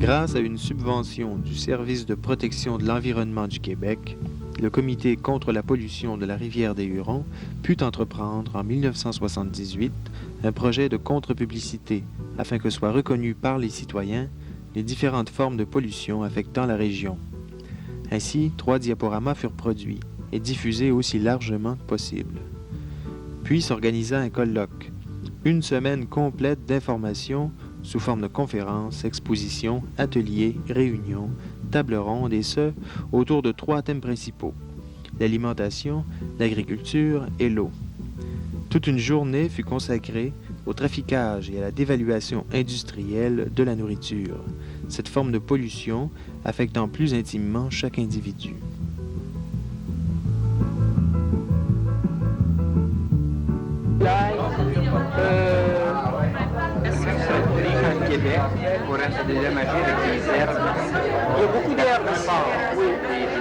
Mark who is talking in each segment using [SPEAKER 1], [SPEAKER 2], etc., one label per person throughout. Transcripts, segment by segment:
[SPEAKER 1] Grâce à une subvention du Service de protection de l'environnement du Québec, le Comité contre la pollution de la rivière des Hurons put entreprendre en 1978 un projet de contre-publicité afin que soient reconnues par les citoyens les différentes formes de pollution affectant la région. Ainsi, 3 diaporamas furent produits et diffusés aussi largement que possible. Puis s'organisa un colloque, une semaine complète d'informations sous forme de conférences, expositions, ateliers, réunions, tables rondes et ce, autour de 3 thèmes principaux, l'alimentation, l'agriculture et l'eau. Toute une journée fut consacrée au traficage et à la dévaluation industrielle de la nourriture, cette forme de pollution affectant plus intimement chaque individu.
[SPEAKER 2] Québec pour être dédommagé avec des herbes.
[SPEAKER 3] Il y a beaucoup d'herbes ici. Oui.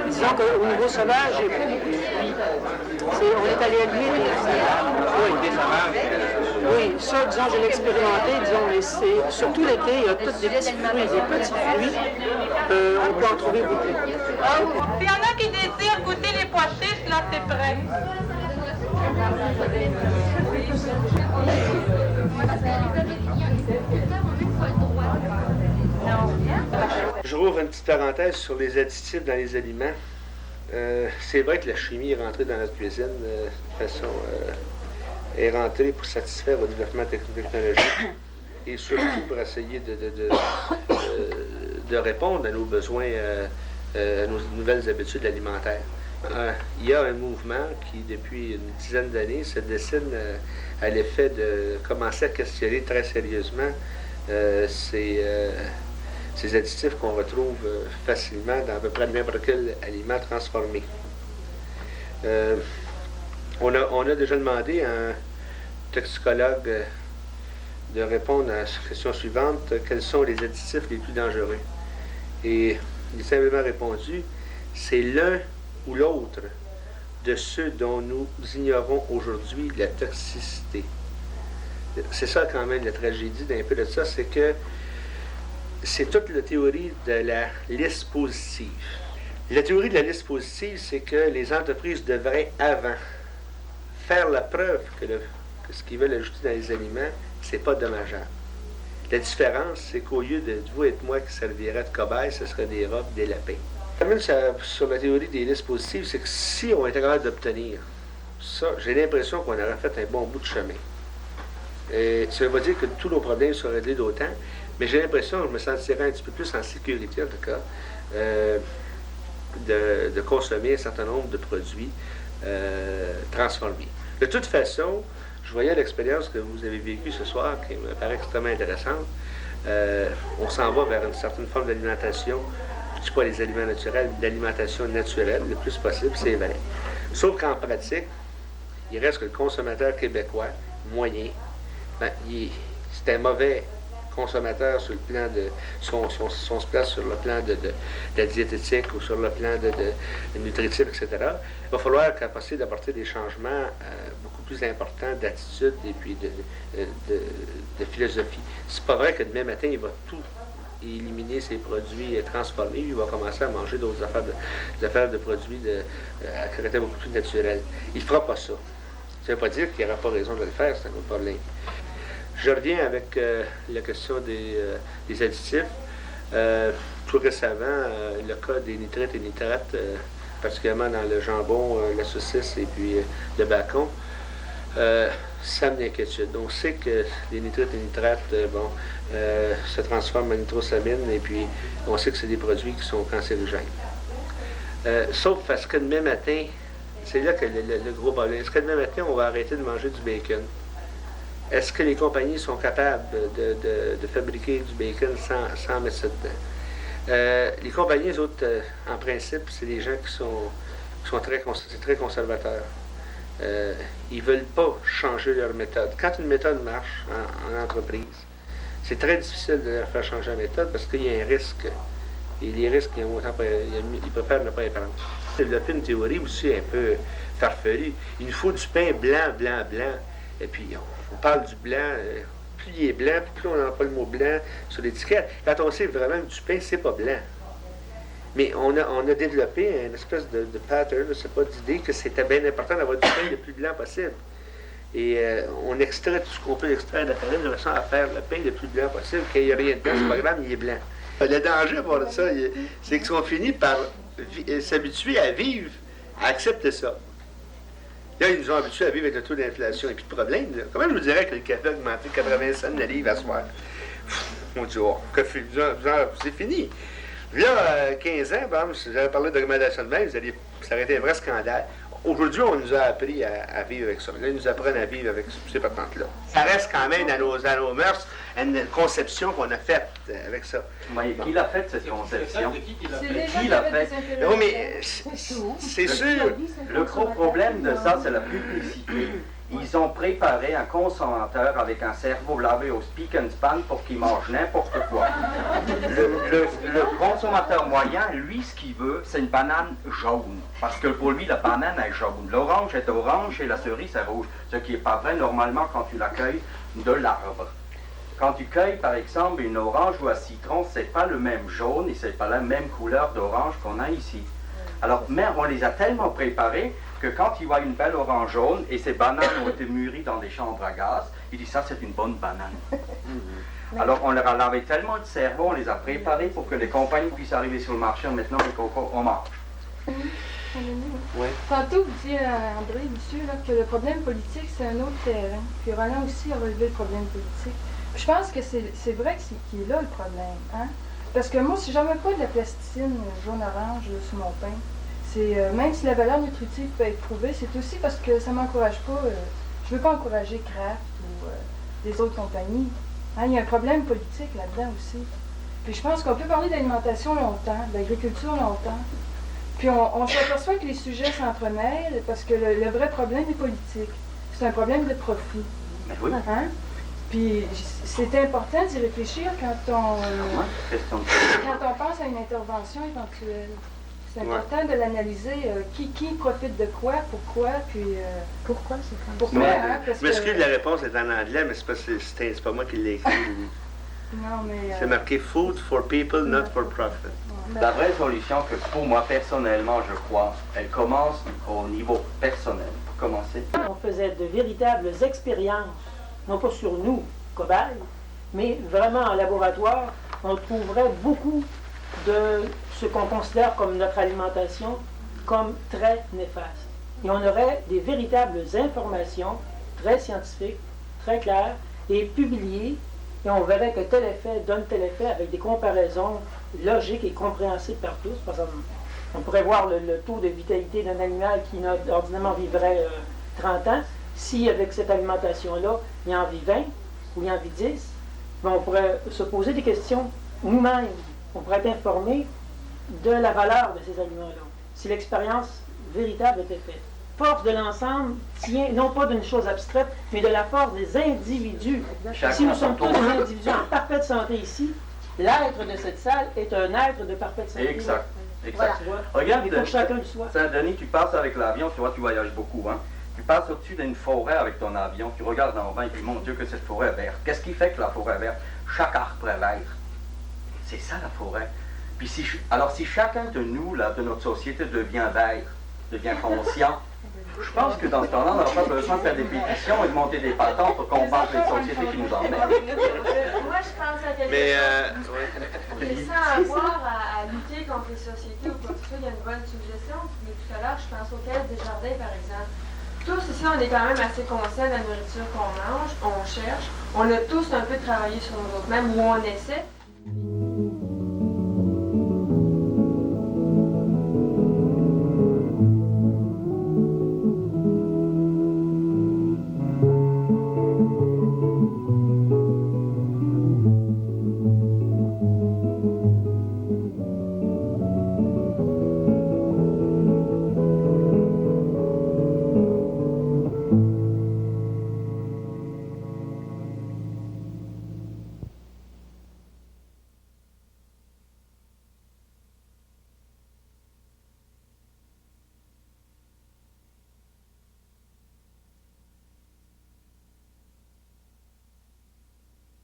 [SPEAKER 3] Disons qu'au niveau sauvage, il n'y a pas beaucoup de fruits. On est allé élever des
[SPEAKER 2] Oui, des sauvages.
[SPEAKER 3] Oui, ça, disons, je l'ai expérimenté. Disons, surtout l'été, il y a tous des petits fruits, on peut en trouver beaucoup.
[SPEAKER 4] Il y en a qui désirent goûter les pois chiches, là, c'est prêt.
[SPEAKER 5] Je rouvre une petite parenthèse sur les additifs dans les aliments. C'est vrai que la chimie est rentrée dans notre cuisine de façon est rentrée pour satisfaire au développement technologique et surtout pour essayer de répondre à nos besoins, à nos nouvelles habitudes alimentaires. Il y a un mouvement qui, depuis une dizaine d'années, se dessine à l'effet de commencer à questionner très sérieusement ces additifs qu'on retrouve facilement dans à peu près n'importe quel aliment transformé. On a déjà demandé à un toxicologue de répondre à la question suivante: quels sont les additifs les plus dangereux? Et il a simplement répondu: c'est l'un ou l'autre de ceux dont nous ignorons aujourd'hui la toxicité. C'est ça quand même la tragédie d'un peu de ça, c'est que c'est toute la théorie de la liste positive. La théorie de la liste positive, c'est que les entreprises devraient avant faire la preuve que ce qu'ils veulent ajouter dans les aliments, c'est pas dommageable. La différence, c'est qu'au lieu de vous et moi qui servirait de cobaye, ce serait des rats, des lapins. Même sur la théorie des listes positives, c'est que si on était capable d'obtenir ça, j'ai l'impression qu'on aurait fait un bon bout de chemin. Et ça veut pas dire que tous nos problèmes seraient réglés d'autant, mais j'ai l'impression que je me sentirais un petit peu plus en sécurité, en tout cas, de consommer un certain nombre de produits transformés. De toute façon, je voyais l'expérience que vous avez vécue ce soir, qui me paraît extrêmement intéressante. On s'en va vers une certaine forme d'alimentation. Je ne dis pas les aliments naturels, l'alimentation naturelle, le plus possible, c'est vrai. Sauf qu'en pratique, il reste que le consommateur québécois moyen, c'est un mauvais consommateur sur le plan de... Si on se place sur le plan de la diététique ou sur le plan de nutritif, etc., il va falloir capacité d'apporter des changements beaucoup plus importants d'attitude et puis de philosophie. C'est pas vrai que demain matin, il va tout éliminer ses produits transformés, il va commencer à manger d'autres affaires de produits à caractère beaucoup plus naturel. Il ne fera pas ça. Ça ne veut pas dire qu'il n'aura pas raison de le faire, c'est un autre problème. Je reviens avec la question des additifs. Tout récemment, le cas des nitrates et nitrates, particulièrement dans le jambon, la saucisse et puis le bacon, ça m'inquiète. Donc, on sait que les nitrates et nitrates se transforment en nitrosamine et puis on sait que c'est des produits qui sont cancérigènes. Sauf parce que demain matin, c'est là que le gros problème. Est-ce que demain matin, on va arrêter de manger du bacon? Est-ce que les compagnies sont capables de fabriquer du bacon sans mettre ça dedans? Les compagnies, les autres, en principe, c'est des gens qui sont très conservateurs. Ils ne veulent pas changer leur méthode. Quand une méthode marche en entreprise, c'est très difficile de leur faire changer la méthode parce qu'il y a un risque. Et les risques, ils préfèrent ne pas les prendre. Développer une théorie aussi un peu farfelue. Il nous faut du pain blanc. Et puis, on parle du blanc, plus il est blanc, plus on n'a pas le mot blanc sur l'étiquette. Quand on sait vraiment que du pain, c'est pas blanc. Mais on a développé une espèce de pattern, je ne sais pas, d'idée que c'était bien important d'avoir du pain le plus blanc possible. Et on extrait tout ce qu'on peut extraire de la farine de façon à faire le pain le plus blanc possible, qu'il n'y a rien dedans, c'est pas grave, il est blanc. Le danger à voir ça, c'est qu'on finit par s'habituer à vivre, à accepter ça. Là, ils nous ont habitués à vivre avec le taux d'inflation. Et puis de problème, là. Comment je vous dirais que le café a augmenté de 80 cents le livre à soir? On dit, oh, café, c'est fini. Là, 15 ans, bon, si j'avais parlé d'augmentation de même, ça aurait été un vrai scandale. Aujourd'hui, on nous a appris à vivre avec ça. Là, ils nous apprennent à vivre avec ces patentes-là. Ça reste quand même dans nos mœurs une conception qu'on a faite avec ça.
[SPEAKER 6] Oui, qui l'a faite, cette conception?
[SPEAKER 7] Qui l'a fait?
[SPEAKER 5] Oui, mais c'est sûr.
[SPEAKER 6] Le gros problème de ça, c'est la publicité. Ils ont préparé un consommateur avec un cerveau lavé au speak and span pour qu'il mange n'importe quoi. Le consommateur moyen, lui, ce qu'il veut, c'est une banane jaune. Parce que pour lui, la banane est jaune. L'orange est orange et la cerise est rouge. Ce qui n'est pas vrai normalement quand tu la cueilles de l'arbre. Quand tu cueilles, par exemple, une orange ou un citron, c'est pas le même jaune et c'est pas la même couleur d'orange qu'on a ici. Alors, mais on les a tellement préparés que quand il voit une belle orange jaune et ces bananes ont été mûries dans des chambres à gaz, il dit ça c'est une bonne banane. Alors on leur a lavé tellement de cerveau, on les a préparés pour que les compagnies puissent arriver sur le marché en maintenant les cocos, on mange.
[SPEAKER 7] Oui. Tantôt, vous disiez à André, monsieur, là, que le problème politique, c'est un autre terrain. Puis Roland aussi a relevé le problème politique. Puis je pense que c'est vrai que c'est qui est là le problème. Hein? Parce que moi, si j'en mets pas de la plasticine jaune-orange sur mon pain, c'est même si la valeur nutritive peut être prouvée, c'est aussi parce que ça m'encourage pas. Je veux pas encourager Kraft ou des autres compagnies. Hein, il y a un problème politique là-dedans aussi. Puis je pense qu'on peut parler d'alimentation longtemps, d'agriculture longtemps. Puis on s'aperçoit que les sujets s'entremêlent parce que le vrai problème est politique. C'est un problème de profit.
[SPEAKER 6] Oui.
[SPEAKER 7] Hein? Puis c'est important d'y réfléchir quand on pense à une intervention éventuelle. C'est important de l'analyser, qui profite de quoi, pourquoi, puis pourquoi c'est comme ça. Pourquoi, hein,
[SPEAKER 5] je m'excuse, la réponse est en anglais, mais c'est pas moi qui l'ai écrit.
[SPEAKER 7] Non, mais...
[SPEAKER 5] c'est marqué « Food for people, not for profit ».
[SPEAKER 6] La vraie solution que pour moi, personnellement, je crois, elle commence au niveau personnel. Pour commencer.
[SPEAKER 8] On faisait de véritables expériences, non pas sur nous, cobayes, mais vraiment en laboratoire, on trouverait beaucoup de ce qu'on considère comme notre alimentation comme très néfaste. Et on aurait des véritables informations très scientifiques, très claires et publiées, et on verrait que tel effet donne tel effet avec des comparaisons logiques et compréhensibles par tous. Par exemple, on pourrait voir le taux de vitalité d'un animal qui ordinairement vivrait 30 ans. Si avec cette alimentation-là, il en vit 20 ou il en vit 10, ben, on pourrait se poser des questions nous-mêmes. On pourrait être informé de la valeur de ces aliments-là, si l'expérience véritable était faite. Force de l'ensemble tient non pas d'une chose abstraite, mais de la force des individus. Si nous sommes tous des individus en parfaite santé ici, l'être de cette salle est un être de parfaite santé.
[SPEAKER 6] Exact.
[SPEAKER 8] Voilà.
[SPEAKER 6] Regarde,
[SPEAKER 8] pour chacun du soi.
[SPEAKER 6] Denis, tu passes avec l'avion, tu vois, tu voyages beaucoup, hein? Tu passes au-dessus d'une forêt avec ton avion, tu regardes en bas et tu dis, mon Dieu, que cette forêt est verte. Qu'est-ce qui fait que la forêt est verte? Chaque arbre est vert. C'est ça la forêt. Puis si chacun de nous, là, de notre société, devient vert, devient conscient, je pense que dans ce temps-là, on n'aura pas besoin de faire des pétitions et de monter des patents pour qu'on parle des sociétés qui nous emmènent.
[SPEAKER 9] Moi, je pense à quelque chose. Sans avoir à lutter contre les sociétés ou quoi que ce soit, il y a une bonne suggestion. Mais tout à l'heure, je pense aux caisses des jardins, par exemple. Tous ici, on est quand même assez conscients de la nourriture qu'on mange, on cherche. On a tous un peu travaillé sur nous-mêmes, ou on essaie.